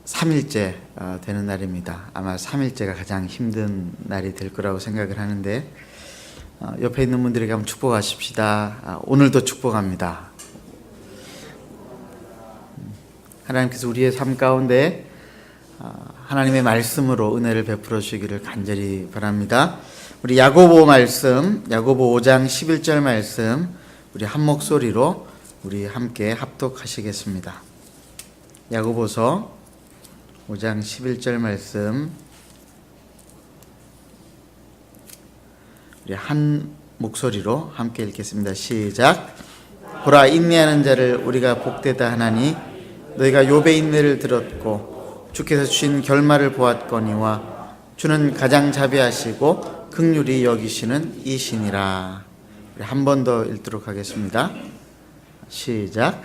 3일째 되는 날입니다. 아마 3일째가 가장 힘든 날이 될 거라고 생각을 하는데 옆에 있는 분들에게 한번 축복하십시다. 오늘도 축복합니다. 하나님께서 우리의 삶 가운데 하나님의 말씀으로 은혜를 베풀어 주시기를 간절히 바랍니다. 우리 야고보 말씀, 야고보 5장 11절 말씀 우리 한 목소리로 우리 함께 합독하시겠습니다. 야고보서 5장 11절 말씀 우리 한 목소리로 함께 읽겠습니다. 시작. 보라, 인내하는 자를 우리가 복되다 하나니 너희가 욥의 인내를 들었고 주께서 주신 결말을 보았거니와 주는 가장 자비하시고 긍휼히 여기시는 이시니라. 한 번 더 읽도록 하겠습니다. 시작.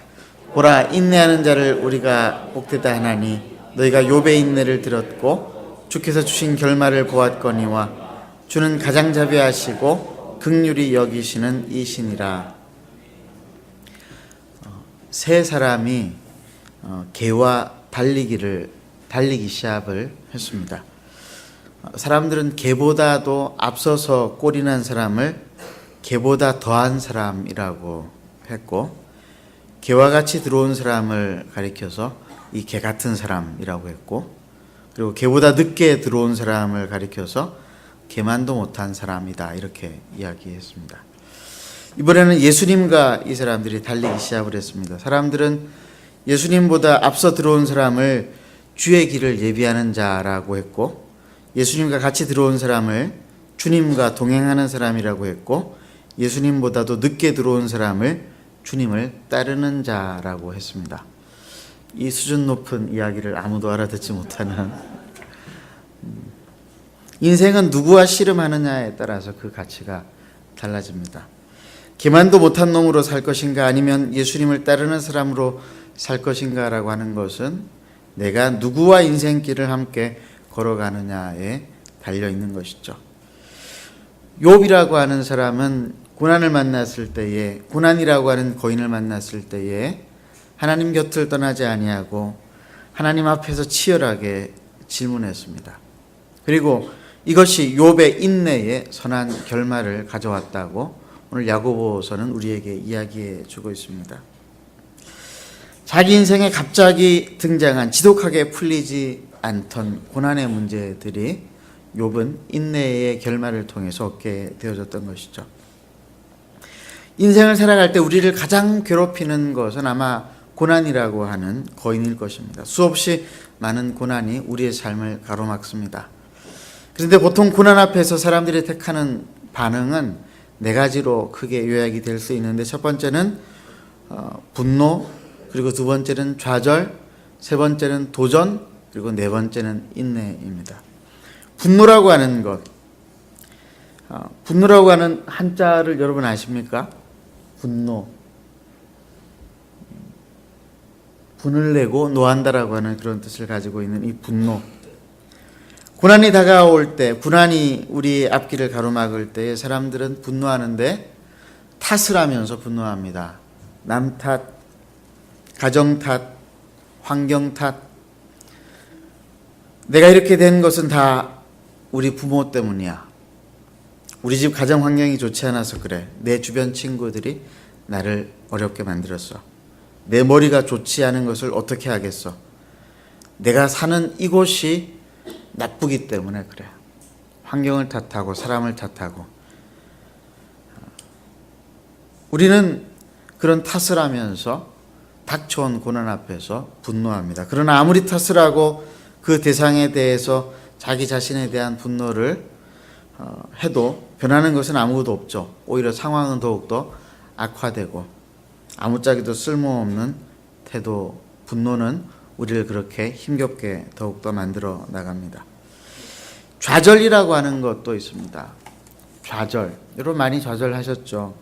보라, 인내하는 자를 우리가 복되다 하나니 너희가 욥의 인내를 들었고 주께서 주신 결말을 보았거니와 주는 가장 자비하시고 긍휼히 여기시는 이시니라. 세 사람이 개와 달리기 시합을 했습니다. 사람들은 개보다도 앞서서 꼴이 난 사람을 개보다 더한 사람이라고 했고, 개와 같이 들어온 사람을 가리켜서 이 개 같은 사람이라고 했고, 그리고 개보다 늦게 들어온 사람을 가리켜서 개만도 못한 사람이다, 이렇게 이야기했습니다. 이번에는 예수님과 이 사람들이 달리기 시합을 했습니다. 사람들은 예수님보다 앞서 들어온 사람을 주의 길을 예비하는 자라고 했고, 예수님과 같이 들어온 사람을 주님과 동행하는 사람이라고 했고, 예수님보다도 늦게 들어온 사람을 주님을 따르는 자라고 했습니다. 이 수준 높은 이야기를 아무도 알아듣지 못하는, 인생은 누구와 씨름하느냐에 따라서 그 가치가 달라집니다. 개만도 못한 놈으로 살 것인가 아니면 예수님을 따르는 사람으로 살 것인가 라고 하는 것은 내가 누구와 인생길을 함께 걸어가느냐에 달려있는 것이죠. 욥이라고 하는 사람은 고난을 만났을 때에, 고난이라고 하는 거인을 만났을 때에 하나님 곁을 떠나지 아니하고 하나님 앞에서 치열하게 질문했습니다. 그리고 이것이 욥의 인내에 선한 결말을 가져왔다고 오늘 야고보서는 우리에게 이야기해 주고 있습니다. 자기 인생에 갑자기 등장한 지독하게 풀리지 않던 고난의 문제들이 욥은 인내의 결말을 통해서 얻게 되어졌던 것이죠. 인생을 살아갈 때 우리를 가장 괴롭히는 것은 아마 고난이라고 하는 거인일 것입니다. 수없이 많은 고난이 우리의 삶을 가로막습니다. 그런데 보통 고난 앞에서 사람들이 택하는 반응은 네 가지로 크게 요약이 될 수 있는데, 첫 번째는 분노, 그리고 두 번째는 좌절, 세 번째는 도전, 그리고 네 번째는 인내입니다. 분노라고 하는 것, 분노라고 하는 한자를 여러분 아십니까? 분노, 분을 내고 노한다라고 하는 그런 뜻을 가지고 있는 이 분노. 고난이 다가올 때, 고난이 우리 앞길을 가로막을 때 사람들은 분노하는데 탓을 하면서 분노합니다. 남 탓, 가정 탓, 환경 탓. 내가 이렇게 된 것은 다 우리 부모 때문이야. 우리 집 가정 환경이 좋지 않아서 그래. 내 주변 친구들이 나를 어렵게 만들었어. 내 머리가 좋지 않은 것을 어떻게 하겠어. 내가 사는 이곳이 나쁘기 때문에 그래. 환경을 탓하고 사람을 탓하고. 우리는 그런 탓을 하면서 닥쳐온 고난 앞에서 분노합니다. 그러나 아무리 탓을 하고 그 대상에 대해서 자기 자신에 대한 분노를 해도 변하는 것은 아무것도 없죠. 오히려 상황은 더욱더 악화되고 아무짝에도 쓸모없는 태도, 분노는 우리를 그렇게 힘겹게 더욱더 만들어 나갑니다. 좌절이라고 하는 것도 있습니다. 좌절. 여러분 많이 좌절하셨죠?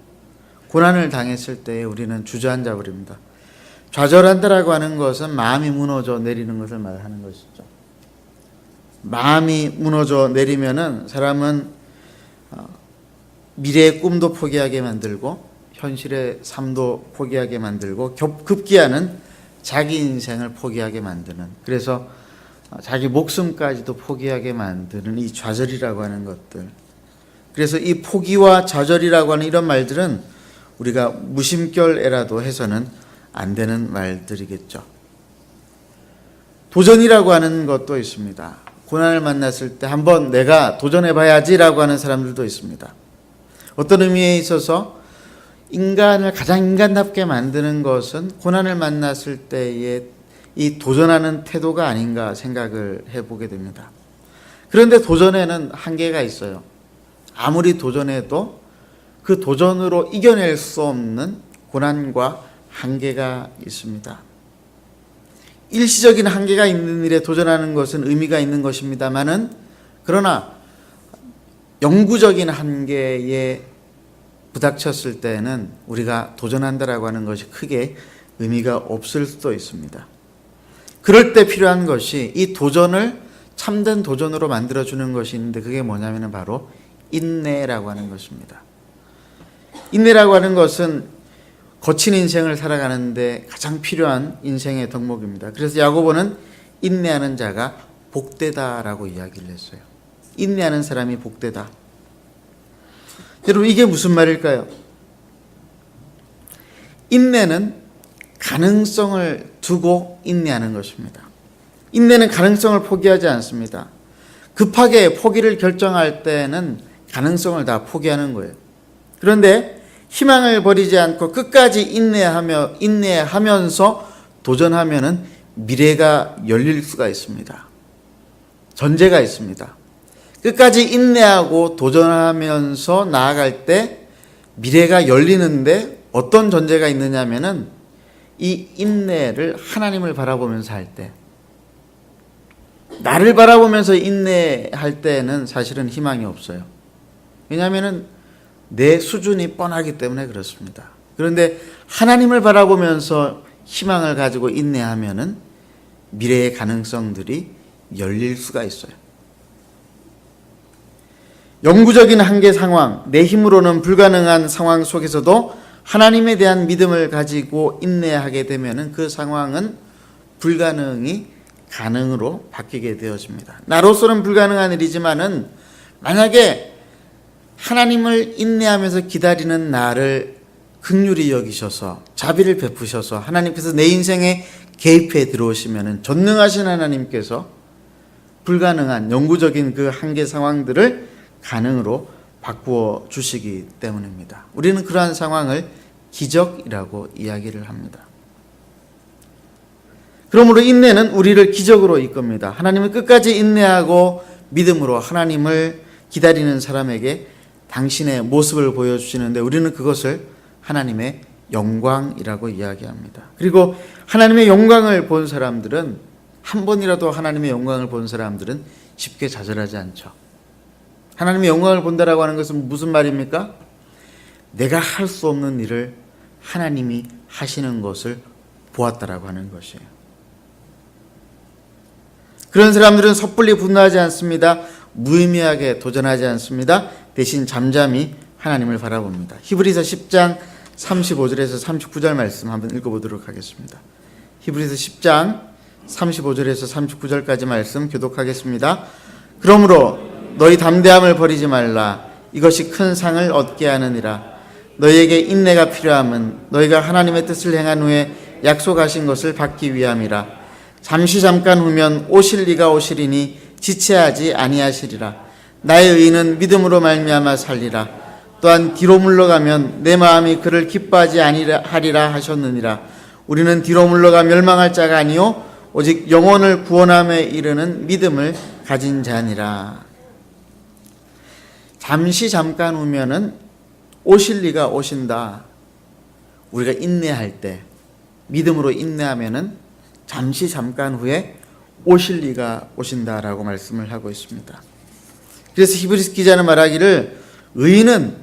고난을 당했을 때 우리는 주저앉아 버립니다. 좌절한다라고 하는 것은 마음이 무너져 내리는 것을 말하는 것이죠. 마음이 무너져 내리면은 사람은 미래의 꿈도 포기하게 만들고 현실의 삶도 포기하게 만들고 급기야는 자기 인생을 포기하게 만드는, 그래서 자기 목숨까지도 포기하게 만드는 이 좌절이라고 하는 것들. 그래서 이 포기와 좌절이라고 하는 이런 말들은 우리가 무심결에라도 해서는 안 되는 말들이겠죠. 도전이라고 하는 것도 있습니다. 고난을 만났을 때 한번 내가 도전해봐야지라고 하는 사람들도 있습니다. 어떤 의미에 있어서 인간을 가장 인간답게 만드는 것은 고난을 만났을 때의 이 도전하는 태도가 아닌가 생각을 해보게 됩니다. 그런데 도전에는 한계가 있어요. 아무리 도전해도 그 도전으로 이겨낼 수 없는 고난과 한계가 있습니다. 일시적인 한계가 있는 일에 도전하는 것은 의미가 있는 것입니다만은, 그러나 영구적인 한계에 부닥쳤을 때는 우리가 도전한다라고 하는 것이 크게 의미가 없을 수도 있습니다. 그럴 때 필요한 것이 이 도전을 참된 도전으로 만들어주는 것이 있는데, 그게 뭐냐면 바로 인내라고 하는 것입니다. 인내라고 하는 것은 거친 인생을 살아가는데 가장 필요한 인생의 덕목입니다. 그래서 야고보는 인내하는 자가 복되다라고 이야기를 했어요. 인내하는 사람이 복되다. 여러분, 이게 무슨 말일까요? 인내는 가능성을 두고 인내하는 것입니다. 인내는 가능성을 포기하지 않습니다. 급하게 포기를 결정할 때는 가능성을 다 포기하는 거예요. 그런데 희망을 버리지 않고 끝까지 인내하면서 도전하면은 미래가 열릴 수가 있습니다. 전제가 있습니다. 끝까지 인내하고 도전하면서 나아갈 때 미래가 열리는데 어떤 전제가 있느냐면은 이 인내를 하나님을 바라보면서 할 때, 나를 바라보면서 인내할 때는 사실은 희망이 없어요. 왜냐하면은 내 수준이 뻔하기 때문에 그렇습니다. 그런데 하나님을 바라보면서 희망을 가지고 인내하면은 미래의 가능성들이 열릴 수가 있어요. 영구적인 한계 상황, 내 힘으로는 불가능한 상황 속에서도 하나님에 대한 믿음을 가지고 인내하게 되면은 그 상황은 불가능이 가능으로 바뀌게 되어집니다. 나로서는 불가능한 일이지만은 만약에 하나님을 인내하면서 기다리는 나를 긍휼히 여기셔서 자비를 베푸셔서 하나님께서 내 인생에 개입해 들어오시면은 전능하신 하나님께서 불가능한 영구적인 그 한계 상황들을 가능으로 바꾸어 주시기 때문입니다. 우리는 그러한 상황을 기적이라고 이야기를 합니다. 그러므로 인내는 우리를 기적으로 이끕니다. 하나님을 끝까지 인내하고 믿음으로 하나님을 기다리는 사람에게 당신의 모습을 보여주시는데, 우리는 그것을 하나님의 영광이라고 이야기합니다. 그리고 하나님의 영광을 본 사람들은, 한 번이라도 하나님의 영광을 본 사람들은 쉽게 좌절하지 않죠. 하나님의 영광을 본다라고 하는 것은 무슨 말입니까? 내가 할 수 없는 일을 하나님이 하시는 것을 보았다라고 하는 것이에요. 그런 사람들은 섣불리 분노하지 않습니다. 무의미하게 도전하지 않습니다. 대신 잠잠히 하나님을 바라봅니다. 히브리서 10장 35절에서 39절 말씀 한번 읽어보도록 하겠습니다. 히브리서 10장 35절에서 39절까지 말씀 교독하겠습니다. 그러므로 너희 담대함을 버리지 말라. 이것이 큰 상을 얻게 하느니라. 너희에게 인내가 필요함은 너희가 하나님의 뜻을 행한 후에 약속하신 것을 받기 위함이라. 잠깐 후면 오실 이가 오시리니 지체하지 아니하시리라. 나의 의인은 믿음으로 말미암아 살리라. 또한 뒤로 물러가면 내 마음이 그를 기뻐하지 아니하리라 하셨느니라. 우리는 뒤로 물러가 멸망할 자가 아니요 오직 영혼을 구원함에 이르는 믿음을 가진 자니라. 잠깐 후면은 오실 이가 오신다. 우리가 인내할 때, 믿음으로 인내하면은 잠깐 후에 오실 이가 오신다라고 말씀을 하고 있습니다. 그래서 히브리서 기자는 말하기를 의인은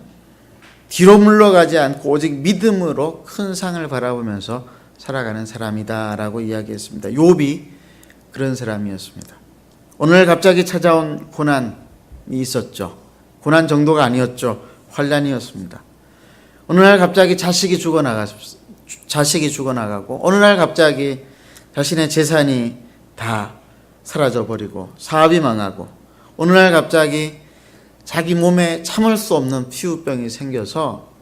뒤로 물러가지 않고 오직 믿음으로 큰 상을 바라보면서 살아가는 사람이다라고 이야기했습니다. 욥이 그런 사람이었습니다. 오늘 갑자기 찾아온 고난이 있었죠. 고난 정도가 아니었죠. 환난이었습니다. 어느 날 갑자기 자식이 죽어나가고 어느 날 갑자기 자신의 재산이 다 사라져버리고 사업이 망하고 어느 날 갑자기 자기 몸에 참을 수 없는 피부병이 생겨서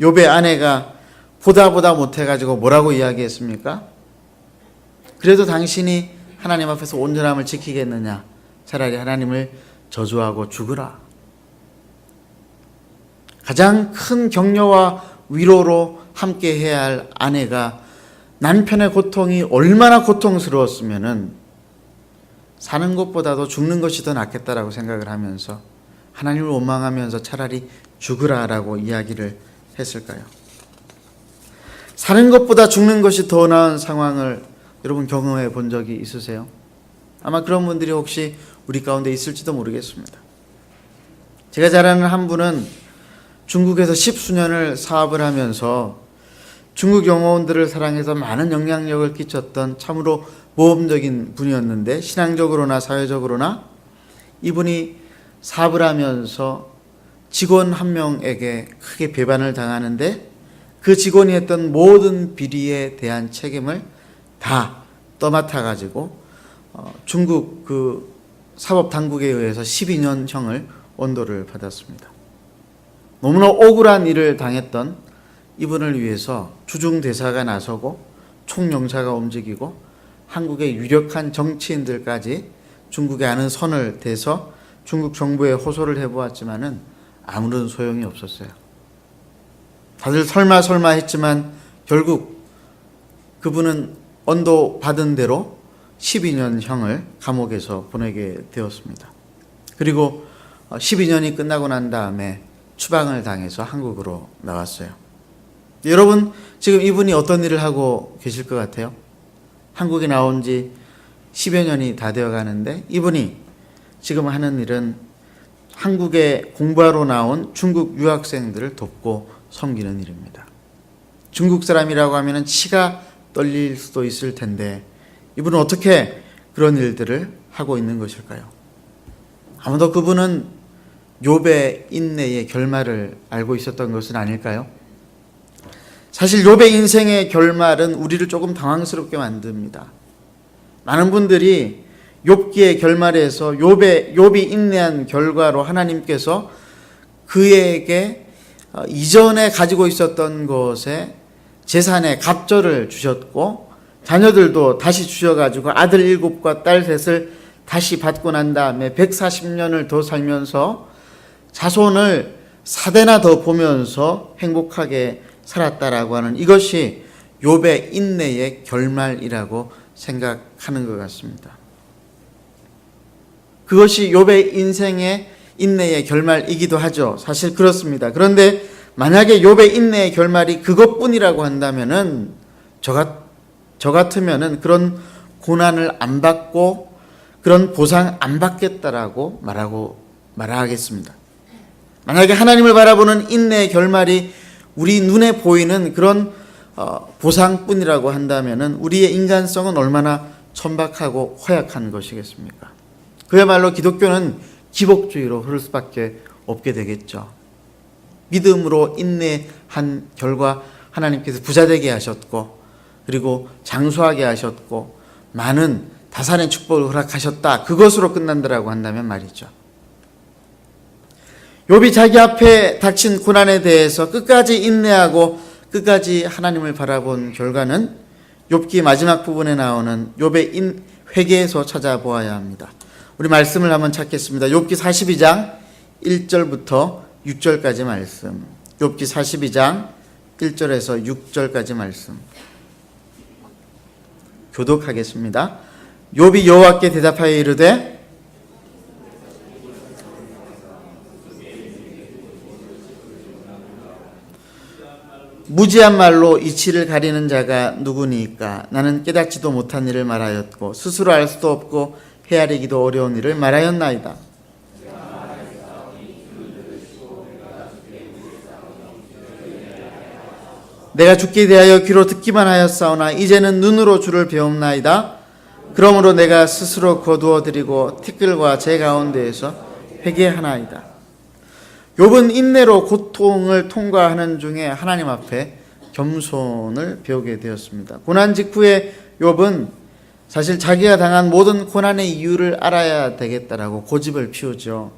욥의 아내가 보다 못해가지고 뭐라고 이야기했습니까? 그래도 당신이 하나님 앞에서 온전함을 지키겠느냐? 차라리 하나님을 저주하고 죽으라. 가장 큰 격려와 위로로 함께 해야 할 아내가 남편의 고통이 얼마나 고통스러웠으면은 사는 것보다도 죽는 것이 더 낫겠다라고 생각을 하면서 하나님을 원망하면서 차라리 죽으라라고 이야기를 했을까요? 사는 것보다 죽는 것이 더 나은 상황을 여러분 경험해 본 적이 있으세요? 아마 그런 분들이 혹시 우리 가운데 있을지도 모르겠습니다. 제가 잘 아는 한 분은 중국에서 10수년을 사업을 하면서 중국 영혼들을 사랑해서 많은 영향력을 끼쳤던 참으로 모범적인 분이었는데, 신앙적으로나 사회적으로나 이분이 사업을 하면서 직원 한 명에게 크게 배반을 당하는데, 그 직원이 했던 모든 비리에 대한 책임을 다 떠맡아 가지고 중국 그 사법 당국에 의해서 12년형을 언도를 받았습니다. 너무나 억울한 일을 당했던 이분을 위해서 주중대사가 나서고 총영사가 움직이고 한국의 유력한 정치인들까지 중국에 아는 선을 대서 중국 정부에 호소를 해보았지만은 아무런 소용이 없었어요. 다들 설마 했지만 결국 그분은 언도 받은 대로 12년형을 감옥에서 보내게 되었습니다. 그리고 12년이 끝나고 난 다음에 추방을 당해서 한국으로 나왔어요. 여러분, 지금 이분이 어떤 일을 하고 계실 것 같아요? 한국에 나온 지 10여 년이 다 되어 가는데 이분이 지금 하는 일은 한국에 공부하러 나온 중국 유학생들을 돕고 섬기는 일입니다. 중국 사람이라고 하면 치가 떨릴 수도 있을 텐데 이분은 어떻게 그런 일들을 하고 있는 것일까요? 아무도 그분은 욥의 인내의 결말을 알고 있었던 것은 아닐까요? 사실 욥의 인생의 결말은 우리를 조금 당황스럽게 만듭니다. 많은 분들이 욥기의 결말에서 욥이 인내한 결과로 하나님께서 그에게 이전에 가지고 있었던 것에 재산의 갑절을 주셨고 자녀들도 다시 주셔가지고 아들 7과 딸 3을 다시 받고 난 다음에 140년을 더 살면서 자손을 4대나 더 보면서 행복하게 살았다라고 하는 이것이 욥의 인내의 결말이라고 생각하는 것 같습니다. 그것이 욥의 인생의 인내의 결말이기도 하죠. 사실 그렇습니다. 그런데 만약에 욥의 인내의 결말이 그것뿐이라고 한다면은 저 같으면은 그런 고난을 안 받고 그런 보상 안 받겠다라고 말하겠습니다. 만약에 하나님을 바라보는 인내의 결말이 우리 눈에 보이는 그런 보상뿐이라고 한다면은 우리의 인간성은 얼마나 천박하고 허약한 것이겠습니까? 그야말로 기독교는 기복주의로 흐를 수밖에 없게 되겠죠. 믿음으로 인내한 결과 하나님께서 부자되게 하셨고 그리고 장수하게 하셨고 많은 다산의 축복을 허락하셨다. 그것으로 끝난다라고 한다면 말이죠. 욥이 자기 앞에 닥친 고난에 대해서 끝까지 인내하고 끝까지 하나님을 바라본 결과는 욥기 마지막 부분에 나오는 욥의 회개에서 찾아보아야 합니다. 우리 말씀을 한번 찾겠습니다. 욥기 42장 1절부터 6절까지 말씀. 욥기 42장 1절에서 6절까지 말씀. 교독하겠습니다. 욥이 여호와께 대답하여 이르되 무지한 말로 이치를 가리는 자가 누구니까? 나는 깨닫지도 못한 일을 말하였고 스스로 알 수도 없고 헤아리기도 어려운 일을 말하였나이다. 내가 죽게 대하여 귀로 듣기만 하였사오나 이제는 눈으로 주를 배움나이다. 그러므로 내가 스스로 거두어 드리고 티끌과 제 가운데에서 회개하나이다. 욥은 인내로 고통을 통과하는 중에 하나님 앞에 겸손을 배우게 되었습니다. 고난 직후에 욥은 사실 자기가 당한 모든 고난의 이유를 알아야 되겠다라고 고집을 피우죠.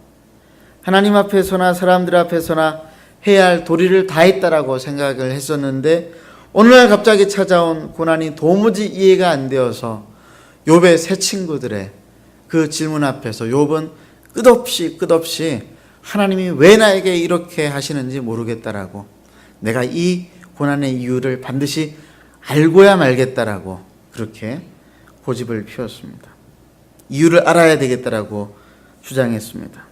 하나님 앞에서나 사람들 앞에서나 해야 할 도리를 다 했다라고 생각을 했었는데 오늘날 갑자기 찾아온 고난이 도무지 이해가 안 되어서 욥의 세 친구들의 그 질문 앞에서 욥은 끝없이 하나님이 왜 나에게 이렇게 하시는지 모르겠다라고, 내가 이 고난의 이유를 반드시 알고야 말겠다라고 그렇게 고집을 피웠습니다. 이유를 알아야 되겠다라고 주장했습니다.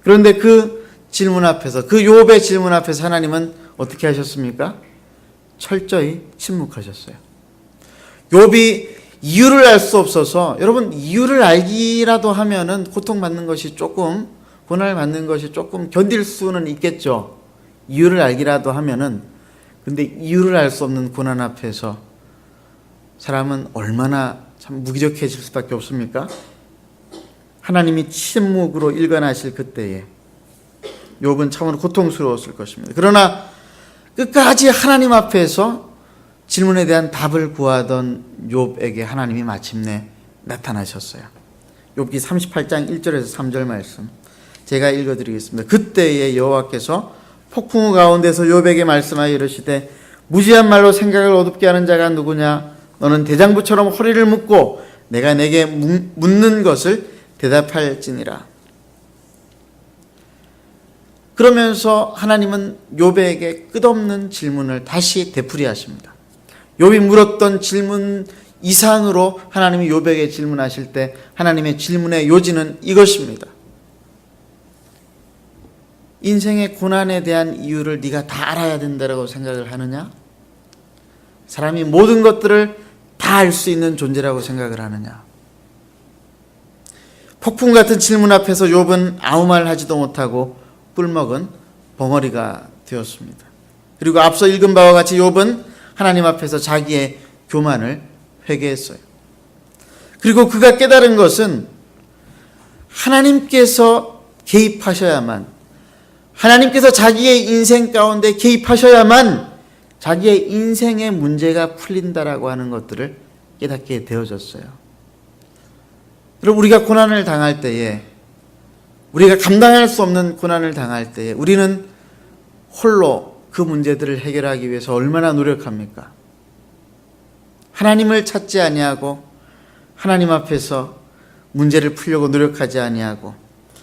그런데 그 질문 앞에서, 그 욥의 질문 앞에서 하나님은 어떻게 하셨습니까? 철저히 침묵하셨어요. 욥이 이유를 알 수 없어서, 여러분 이유를 알기라도 하면은 고통받는 것이 조금, 고난을 받는 것이 조금 견딜 수는 있겠죠. 이유를 알기라도 하면은. 근데 이유를 알 수 없는 고난 앞에서 사람은 얼마나 참 무기력해질 수밖에 없습니까? 하나님이 침묵으로 일관하실 그때에 욥은 참으로 고통스러웠을 것입니다. 그러나 끝까지 하나님 앞에서 질문에 대한 답을 구하던 욥에게 하나님이 마침내 나타나셨어요. 욥기 38장 1절에서 3절 말씀 제가 읽어드리겠습니다. 그때에 여호와께서 폭풍우 가운데서 욥에게 말씀하여 이르시되 무지한 말로 생각을 어둡게 하는 자가 누구냐? 너는 대장부처럼 허리를 묶고 내가 내게 묻는 것을 대답할지니라. 그러면서 하나님은 욥에게 끝없는 질문을 다시 되풀이하십니다. 욥이 물었던 질문 이상으로 하나님이 욥에게 질문하실 때 하나님의 질문의 요지는 이것입니다. 인생의 고난에 대한 이유를 네가 다 알아야 된다고 생각을 하느냐? 사람이 모든 것들을 다 알 수 있는 존재라고 생각을 하느냐? 폭풍 같은 질문 앞에서 욥은 아무 말 하지도 못하고 꿀먹은 벙어리가 되었습니다. 그리고 앞서 읽은 바와 같이 욥은 하나님 앞에서 자기의 교만을 회개했어요. 그리고 그가 깨달은 것은 하나님께서 개입하셔야만, 하나님께서 자기의 인생 가운데 개입하셔야만 자기의 인생의 문제가 풀린다라고 하는 것들을 깨닫게 되어졌어요. 여러분, 우리가 고난을 당할 때에, 우리가 감당할 수 없는 고난을 당할 때에 우리는 홀로 그 문제들을 해결하기 위해서 얼마나 노력합니까? 하나님을 찾지 아니하고 하나님 앞에서 문제를 풀려고 노력하지 아니하고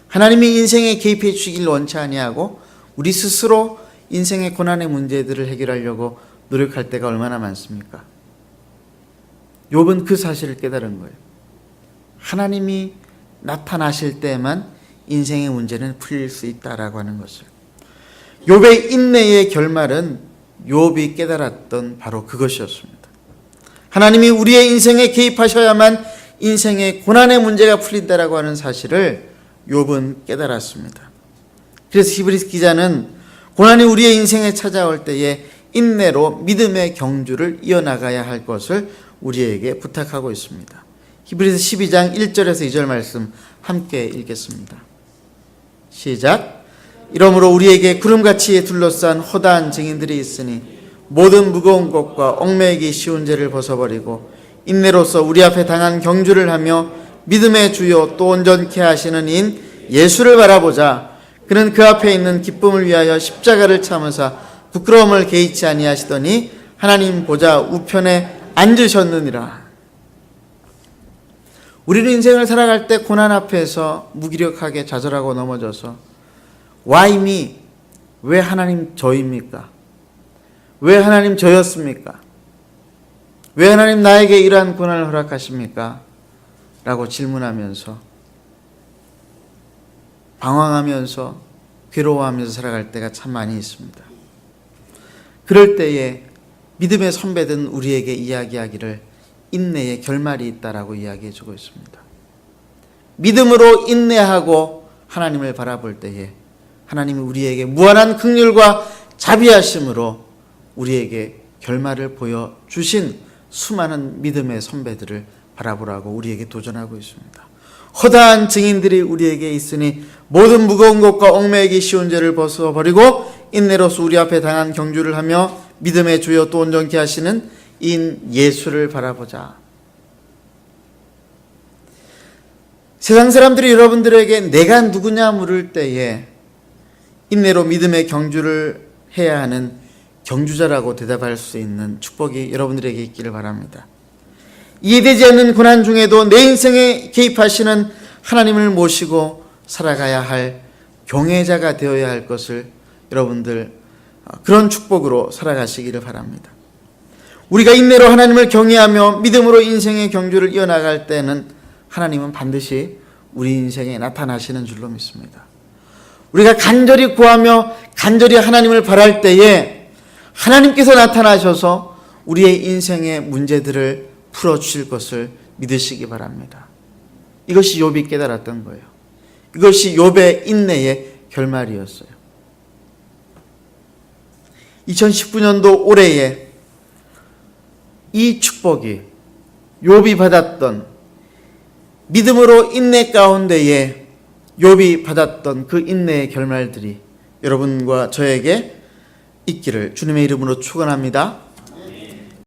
하나님이 인생에 개입해 주시길 원치 아니하고 우리 스스로 인생의 고난의 문제들을 해결하려고 노력할 때가 얼마나 많습니까? 욥은 그 사실을 깨달은 거예요. 하나님이 나타나실 때만 인생의 문제는 풀릴 수 있다라고 하는 것을. 욥의 인내의 결말은 욥이 깨달았던 바로 그것이었습니다. 하나님이 우리의 인생에 개입하셔야만 인생의 고난의 문제가 풀린다라고 하는 사실을 욥은 깨달았습니다. 그래서 히브리서 기자는 고난이 우리의 인생에 찾아올 때에 인내로 믿음의 경주를 이어나가야 할 것을 우리에게 부탁하고 있습니다. 히브리서 12장 1절에서 2절 말씀 함께 읽겠습니다. 시작. 이러므로 우리에게 구름같이 둘러싼 허다한 증인들이 있으니 모든 무거운 것과 얽매이기 쉬운 죄를 벗어버리고 인내로서 우리 앞에 당한 경주를 하며 믿음의 주요 또 온전케 하시는 인 예수를 바라보자. 그는 그 앞에 있는 기쁨을 위하여 십자가를 참으사 부끄러움을 개의치 아니하시더니 하나님 보좌 우편에 앉으셨느니라. 우리는 인생을 살아갈 때 고난 앞에서 무기력하게 좌절하고 넘어져서 Why me? 왜 하나님 저입니까? 왜 하나님 저였습니까? 왜 하나님 나에게 이러한 고난을 허락하십니까? 라고 질문하면서 방황하면서 괴로워하면서 살아갈 때가 참 많이 있습니다. 그럴 때에 믿음의 선배든 우리에게 이야기하기를 인내의 결말이 있다라고 이야기해주고 있습니다. 믿음으로 인내하고 하나님을 바라볼 때에 하나님이 우리에게 무한한 긍휼과 자비하심으로 우리에게 결말을 보여주신 수많은 믿음의 선배들을 바라보라고 우리에게 도전하고 있습니다. 허다한 증인들이 우리에게 있으니 모든 무거운 것과 얽매이기 쉬운 죄를 벗어버리고 인내로서 우리 앞에 당한 경주를 하며 믿음의 주여 또 온전케 하시는 인 예수를 바라보자. 세상 사람들이 여러분들에게 내가 누구냐 물을 때에 인내로 믿음의 경주를 해야 하는 경주자라고 대답할 수 있는 축복이 여러분들에게 있기를 바랍니다. 이해되지 않는 고난 중에도 내 인생에 개입하시는 하나님을 모시고 살아가야 할 경외자가 되어야 할 것을 여러분들 그런 축복으로 살아가시기를 바랍니다. 우리가 인내로 하나님을 경외하며 믿음으로 인생의 경주를 이어나갈 때는 하나님은 반드시 우리 인생에 나타나시는 줄로 믿습니다. 우리가 간절히 구하며 간절히 하나님을 바랄 때에 하나님께서 나타나셔서 우리의 인생의 문제들을 풀어주실 것을 믿으시기 바랍니다. 이것이 욥이 깨달았던 거예요. 이것이 욥의 인내의 결말이었어요. 2019년도 올해에 이 축복이 욥이 받았던 믿음으로 인내 가운데에 욥이 받았던 그 인내의 결말들이 여러분과 저에게 있기를 주님의 이름으로 축원합니다.